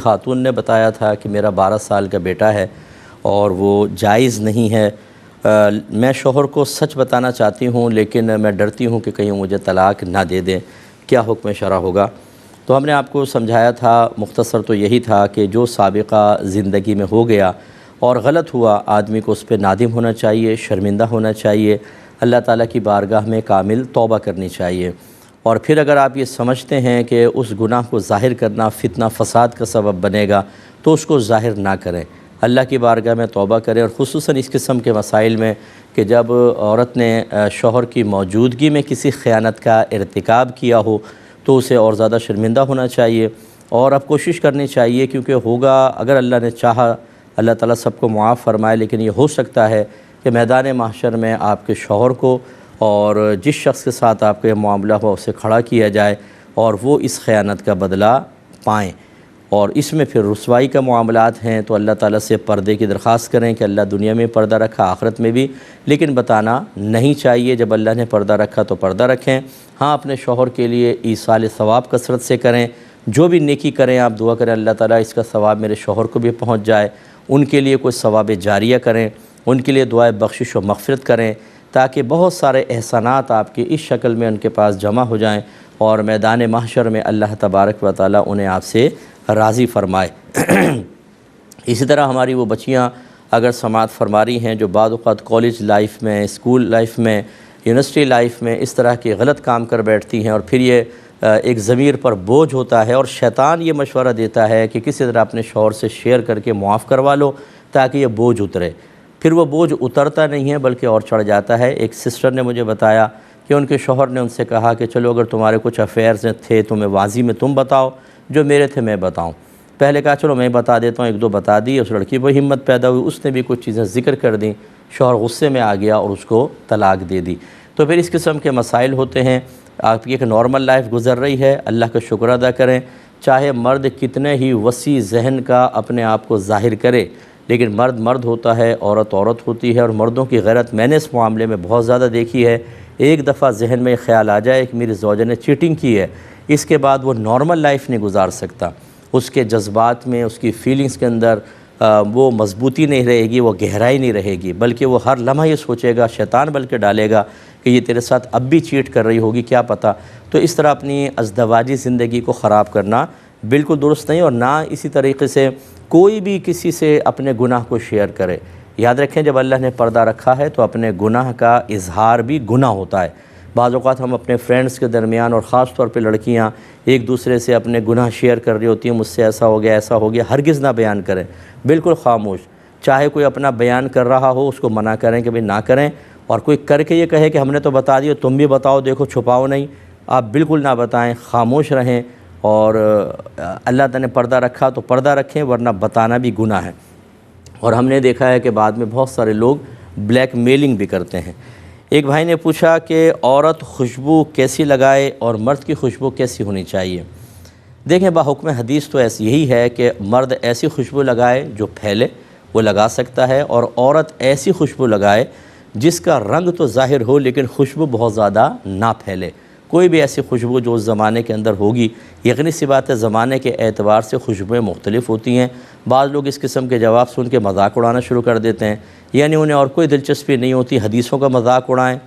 خاتون نے بتایا تھا کہ میرا 12 سال کا بیٹا ہے اور وہ جائز نہیں ہے، میں شوہر کو سچ بتانا چاہتی ہوں لیکن میں ڈرتی ہوں کہ کہیں مجھے طلاق نہ دے دیں، کیا حکم شرع ہوگا؟ تو ہم نے آپ کو سمجھایا تھا، مختصر تو یہی تھا کہ جو سابقہ زندگی میں ہو گیا اور غلط ہوا، آدمی کو اس پہ نادم ہونا چاہیے، شرمندہ ہونا چاہیے، اللہ تعالیٰ کی بارگاہ میں کامل توبہ کرنی چاہیے۔ اور پھر اگر آپ یہ سمجھتے ہیں کہ اس گناہ کو ظاہر کرنا فتنہ فساد کا سبب بنے گا تو اس کو ظاہر نہ کریں، اللہ کی بارگاہ میں توبہ کریں۔ اور خصوصاً اس قسم کے مسائل میں کہ جب عورت نے شوہر کی موجودگی میں کسی خیانت کا ارتکاب کیا ہو تو اسے اور زیادہ شرمندہ ہونا چاہیے، اور اب کوشش کرنی چاہیے، کیونکہ ہوگا اگر اللہ نے چاہا، اللہ تعالیٰ سب کو معاف فرمائے، لیکن یہ ہو سکتا ہے کہ میدان محشر میں آپ کے شوہر کو اور جس شخص کے ساتھ آپ کا یہ معاملہ ہو اسے کھڑا کیا جائے اور وہ اس خیانت کا بدلہ پائیں، اور اس میں پھر رسوائی کا معاملات ہیں۔ تو اللہ تعالیٰ سے پردے کی درخواست کریں کہ اللہ دنیا میں پردہ رکھا، آخرت میں بھی، لیکن بتانا نہیں چاہیے۔ جب اللہ نے پردہ رکھا تو پردہ رکھیں۔ ہاں، اپنے شوہر کے لیے ایصال ثواب کثرت سے کریں، جو بھی نیکی کریں آپ دعا کریں اللہ تعالیٰ اس کا ثواب میرے شوہر کو بھی پہنچ جائے، ان کے لیے کوئی ثواب جاریہ کریں، ان کے لیے دعائے بخشش و مغفرت کریں، تاکہ بہت سارے احسانات آپ کی اس شکل میں ان کے پاس جمع ہو جائیں اور میدان محشر میں اللہ تبارک و تعالیٰ انہیں آپ سے راضی فرمائے۔ اسی طرح ہماری وہ بچیاں اگر سماعت فرما رہی ہیں جو بعض اوقات کالج لائف میں، اسکول لائف میں، یونیورسٹی لائف میں اس طرح کے غلط کام کر بیٹھتی ہیں، اور پھر یہ ایک ضمیر پر بوجھ ہوتا ہے، اور شیطان یہ مشورہ دیتا ہے کہ کسی طرح اپنے شوہر سے شیئر کر کے معاف کروا لو تاکہ یہ بوجھ اترے۔ پھر وہ بوجھ اترتا نہیں ہے بلکہ اور چڑھ جاتا ہے۔ ایک سسٹر نے مجھے بتایا کہ ان کے شوہر نے ان سے کہا کہ چلو اگر تمہارے کچھ افیئرز تھے تو میں واضح میں تم بتاؤ، جو میرے تھے میں بتاؤں۔ پہلے کہا چلو میں بتا دیتا ہوں، ایک دو بتا دی، اس لڑکی کو ہمت پیدا ہوئی، اس نے بھی کچھ چیزیں ذکر کر دیں، شوہر غصے میں آ گیا اور اس کو طلاق دے دی۔ تو پھر اس قسم کے مسائل ہوتے ہیں۔ آپ کی ایک نارمل لائف گزر رہی ہے، اللہ کا شکر ادا کریں، چاہے مرد کتنے ہی وسیع ذہن کا اپنے آپ کو ظاہر کرے، لیکن مرد مرد ہوتا ہے، عورت عورت ہوتی ہے، اور مردوں کی غیرت میں نے اس معاملے میں بہت زیادہ دیکھی ہے۔ ایک دفعہ ذہن میں خیال آ جائے کہ میری زوجہ نے چیٹنگ کی ہے، اس کے بعد وہ نارمل لائف نہیں گزار سکتا، اس کے جذبات میں، اس کی فیلنگز کے اندر وہ مضبوطی نہیں رہے گی، وہ گہرائی نہیں رہے گی، بلکہ وہ ہر لمحہ یہ سوچے گا، شیطان بلکہ ڈالے گا کہ یہ تیرے ساتھ اب بھی چیٹ کر رہی ہوگی، کیا پتہ۔ تو اس طرح اپنی ازدواجی زندگی کو خراب کرنا بالکل درست نہیں، اور نہ اسی طریقے سے کوئی بھی کسی سے اپنے گناہ کو شیئر کرے۔ یاد رکھیں جب اللہ نے پردہ رکھا ہے تو اپنے گناہ کا اظہار بھی گناہ ہوتا ہے۔ بعض اوقات ہم اپنے فرینڈز کے درمیان، اور خاص طور پہ لڑکیاں ایک دوسرے سے اپنے گناہ شیئر کر رہی ہوتی ہیں، مجھ سے ایسا ہو گیا ایسا ہو گیا، ہرگز نہ بیان کریں، بالکل خاموش۔ چاہے کوئی اپنا بیان کر رہا ہو اس کو منع کریں کہ بھئی نہ کریں، اور کوئی کر کے یہ کہے کہ ہم نے تو بتا دیا تم بھی بتاؤ، دیکھو چھپاؤ نہیں، آپ بالکل نہ بتائیں، خاموش رہیں، اور اللہ تعالیٰ نے پردہ رکھا تو پردہ رکھیں، ورنہ بتانا بھی گناہ ہے۔ اور ہم نے دیکھا ہے کہ بعد میں بہت سارے لوگ بلیک میلنگ بھی کرتے ہیں۔ ایک بھائی نے پوچھا کہ عورت خوشبو کیسی لگائے اور مرد کی خوشبو کیسی ہونی چاہیے؟ دیکھیں بحکم حدیث تو ایسی یہی ہے کہ مرد ایسی خوشبو لگائے جو پھیلے، وہ لگا سکتا ہے، اور عورت ایسی خوشبو لگائے جس کا رنگ تو ظاہر ہو لیکن خوشبو بہت زیادہ نہ پھیلے۔ کوئی بھی ایسی خوشبو جو اس زمانے کے اندر ہوگی، یقینی سی بات ہے زمانے کے اعتبار سے خوشبوئیں مختلف ہوتی ہیں۔ بعض لوگ اس قسم کے جواب سن کے مذاق اڑانا شروع کر دیتے ہیں، یعنی انہیں اور کوئی دلچسپی نہیں ہوتی، حدیثوں کا مذاق اڑائیں،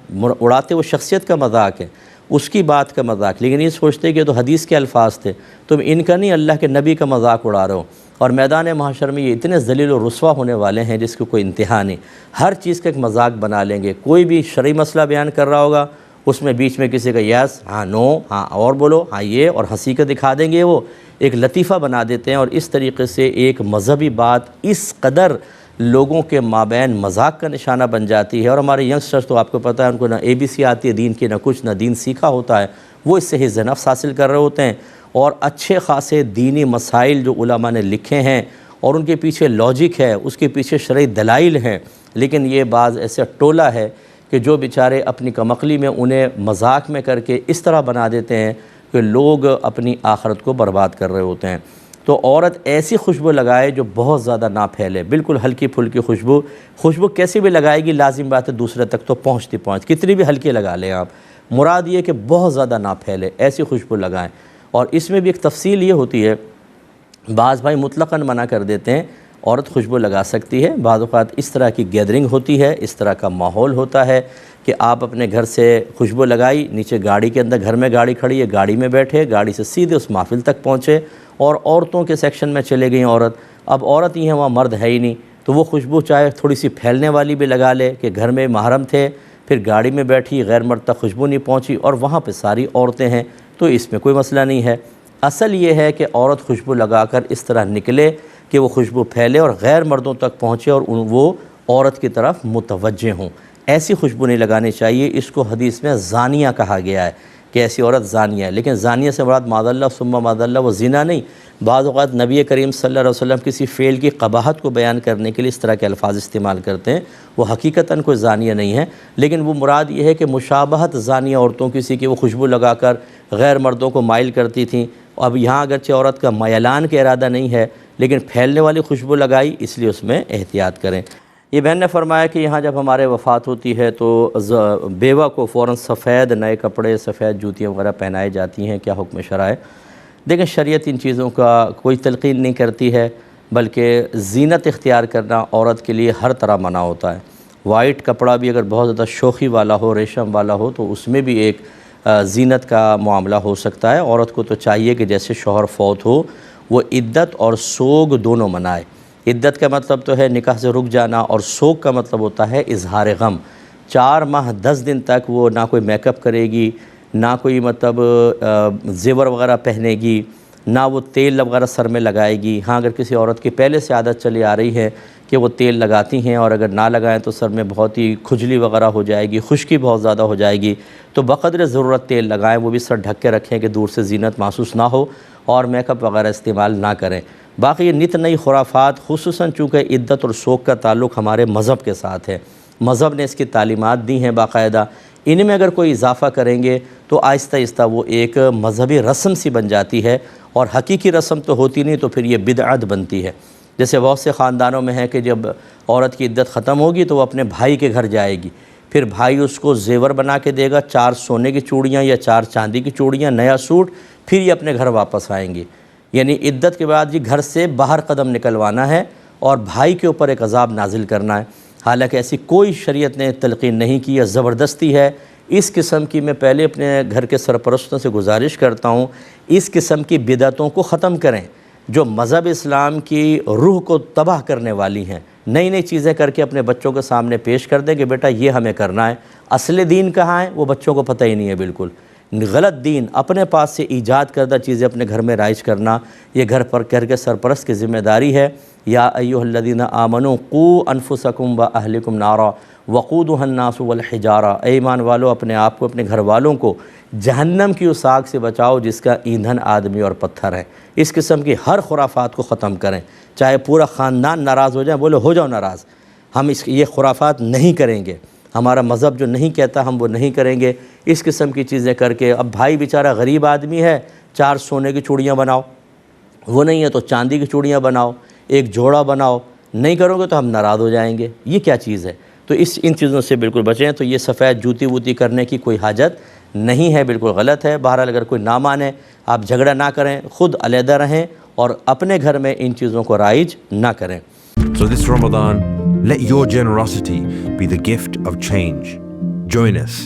اڑاتے وہ شخصیت کا مذاق ہے، اس کی بات کا مذاق، لیکن یہ سوچتے کہ تو حدیث کے الفاظ تھے، تم ان کا نہیں اللہ کے نبی کا مذاق اڑا رہے ہو۔ اور میدان محشر میں یہ اتنے ذلیل و رسوا ہونے والے ہیں جس کو کوئی انتہا نہیں، ہر چیز کا ایک مذاق بنا لیں گے۔ کوئی بھی شرعی مسئلہ بیان کر رہا ہوگا، اس میں بیچ میں کسی کا یس، ہاں نو، ہاں اور بولو، ہاں یہ، اور ہنسی کا دکھا دیں گے، وہ ایک لطیفہ بنا دیتے ہیں، اور اس طریقے سے ایک مذہبی بات اس قدر لوگوں کے مابین مذاق کا نشانہ بن جاتی ہے۔ اور ہمارے ینگسٹرز تو آپ کو پتہ ہے ان کو نہ ABC آتی ہے دین کی، نہ کچھ، نہ دین سیکھا ہوتا ہے، وہ اس سے حظ نفس حاصل کر رہے ہوتے ہیں، اور اچھے خاصے دینی مسائل جو علماء نے لکھے ہیں اور ان کے پیچھے لاجک ہے، اس کے پیچھے شرعی دلائل ہیں، لیکن یہ بعض ایسے ٹولہ ہے کہ جو بیچارے اپنی کمقلی میں انہیں مذاق میں کر کے اس طرح بنا دیتے ہیں کہ لوگ اپنی آخرت کو برباد کر رہے ہوتے ہیں۔ تو عورت ایسی خوشبو لگائے جو بہت زیادہ نہ پھیلے، بالکل ہلکی پھلکی خوشبو کیسی بھی لگائے گی لازم بات ہے دوسرے تک تو پہنچ، کتنی بھی ہلکی لگا لیں آپ، مراد یہ کہ بہت زیادہ نہ پھیلے، ایسی خوشبو لگائیں۔ اور اس میں بھی ایک تفصیل یہ ہوتی ہے بعض بھائی مطلقاً منع کر دیتے ہیں، عورت خوشبو لگا سکتی ہے، بعض اوقات اس طرح کی گیدرنگ ہوتی ہے، اس طرح کا ماحول ہوتا ہے کہ آپ اپنے گھر سے خوشبو لگائی، نیچے گاڑی کے اندر، گھر میں گاڑی کھڑی ہے، گاڑی میں بیٹھے، گاڑی سے سیدھے اس محفل تک پہنچے اور عورتوں کے سیکشن میں چلے گئیں عورت، اب عورت ہی ہے، وہاں مرد ہے ہی نہیں، تو وہ خوشبو چاہے تھوڑی سی پھیلنے والی بھی لگا لے کہ گھر میں محرم تھے، پھر گاڑی میں بیٹھی، غیر مرد تک خوشبو نہیں پہنچی اور وہاں پہ ساری عورتیں ہیں، تو اس میں کوئی مسئلہ نہیں ہے۔ اصل یہ ہے کہ عورت خوشبو لگا کر اس طرح نکلے کہ وہ خوشبو پھیلے اور غیر مردوں تک پہنچے اور وہ عورت کی طرف متوجہ ہوں۔ ایسی خوشبو نہیں لگانی چاہیے، اس کو حدیث میں زانیہ کہا گیا ہے کہ ایسی عورت زانیہ ہے، لیکن زانیہ سے مراد معاذ اللہ ثم معاذ اللہ وہ زنا نہیں۔ بعض اوقات نبی کریم صلی اللہ علیہ وسلم کسی فعل کی قباحت کو بیان کرنے کے لیے اس طرح کے الفاظ استعمال کرتے ہیں، وہ حقیقتاً کوئی زانیہ نہیں ہے، لیکن وہ مراد یہ ہے کہ مشابہت زانیہ عورتوں کسی کی وہ خوشبو لگا کر غیر مردوں کو مائل کرتی تھیں۔ اب یہاں اگرچہ عورت کا میلان کا ارادہ نہیں ہے، لیکن پھیلنے والی خوشبو لگائی، اس لیے اس میں احتیاط کریں۔ یہ بہن نے فرمایا کہ یہاں جب ہمارے وفات ہوتی ہے تو بیوہ کو فوراً سفید نئے کپڑے، سفید جوتیاں وغیرہ پہنائی جاتی ہیں، کیا حکم شرع ہے؟ دیکھیں شریعت ان چیزوں کا کوئی تلقین نہیں کرتی ہے، بلکہ زینت اختیار کرنا عورت کے لیے ہر طرح منع ہوتا ہے۔ وائٹ کپڑا بھی اگر بہت زیادہ شوخی والا ہو، ریشم والا ہو، تو اس میں بھی ایک زینت کا معاملہ ہو سکتا ہے۔ عورت کو تو چاہیے کہ جیسے شوہر فوت ہو وہ عدت اور سوگ دونوں منائے۔ عدت کا مطلب تو ہے نکاح سے رک جانا، اور سوگ کا مطلب ہوتا ہے اظہار غم۔ 4 ماہ 10 دن تک وہ نہ کوئی میک اپ کرے گی، نہ کوئی مطلب زیور وغیرہ پہنے گی، نہ وہ تیل وغیرہ سر میں لگائے گی۔ ہاں اگر کسی عورت کی پہلے سے عادت چلی آ رہی ہے کہ وہ تیل لگاتی ہیں اور اگر نہ لگائیں تو سر میں بہت ہی کھجلی وغیرہ ہو جائے گی، خشکی بہت زیادہ ہو جائے گی، تو بقدر ضرورت تیل لگائیں، وہ بھی سر ڈھک کے رکھیں کہ دور سے زینت محسوس نہ ہو، اور میک اپ وغیرہ استعمال نہ کریں۔ باقی یہ نت نئی خرافات، خصوصاً چونکہ عدت اور سوگ کا تعلق ہمارے مذہب کے ساتھ ہے، مذہب نے اس کی تعلیمات دی ہیں باقاعدہ، ان میں اگر کوئی اضافہ کریں گے تو آہستہ آہستہ وہ ایک مذہبی رسم سی بن جاتی ہے، اور حقیقی رسم تو ہوتی نہیں، تو پھر یہ بدعت بنتی ہے۔ جیسے بہت سے خاندانوں میں ہے کہ جب عورت کی عدت ختم ہوگی تو وہ اپنے بھائی کے گھر جائے گی، پھر بھائی اس کو زیور بنا کے دے گا، 4 سونے کی چوڑیاں یا 4 چاندی کی چوڑیاں، نیا سوٹ، پھر یہ اپنے گھر واپس آئیں گی۔ یعنی عدت کے بعد یہ گھر سے باہر قدم نکلوانا ہے اور بھائی کے اوپر ایک عذاب نازل کرنا ہے، حالانکہ ایسی کوئی شریعت نے تلقین نہیں کی ہے، زبردستی ہے۔ اس قسم کی میں پہلے اپنے گھر کے سرپرستوں سے گزارش کرتا ہوں، اس قسم کی بدعتوں کو ختم کریں جو مذہب اسلام کی روح کو تباہ کرنے والی ہیں۔ نئی نئی چیزیں کر کے اپنے بچوں کے سامنے پیش کر دیں کہ بیٹا یہ ہمیں کرنا ہے، اصل دین کہاں ہے وہ بچوں کو پتہ ہی نہیں ہے۔ بالکل غلط دین، اپنے پاس سے ایجاد کردہ چیزیں اپنے گھر میں رائج کرنا، یہ گھر کے سرپرست کی ذمہ داری ہے۔ یا ایھا الذین آمنوا قوا انفسکم واہلکم نارا وقودھا الناس والحجارہ، اے ایمان والو اپنے آپ کو، اپنے گھر والوں کو جہنم کی اس آگ سے بچاؤ جس کا ایندھن آدمی اور پتھر ہے۔ اس قسم کی ہر خرافات کو ختم کریں، چاہے پورا خاندان ناراض ہو جائے، بولے ہو جاؤ ناراض، ہم یہ خرافات نہیں کریں گے، ہمارا مذہب جو نہیں کہتا ہم وہ نہیں کریں گے۔ اس قسم کی چیزیں کر کے، اب بھائی بیچارہ غریب آدمی ہے، 4 سونے کی چوڑیاں بناؤ، وہ نہیں ہے تو چاندی کی چوڑیاں بناؤ، ایک جوڑا بناؤ، نہیں کرو گے تو ہم ناراض ہو جائیں گے، یہ کیا چیز ہے؟ تو ان چیزوں سے بالکل بچیں۔ تو یہ سفید جوتی ووتی کرنے کی کوئی حاجت نہیں ہے، بالکل غلط ہے۔ بہرحال اگر کوئی نہ مانے، آپ جھگڑا نہ کریں، خود علیحدہ رہیں اور اپنے گھر میں ان چیزوں کو رائج نہ کریں۔ So this Ramadan, let your generosity be the gift of change. Join us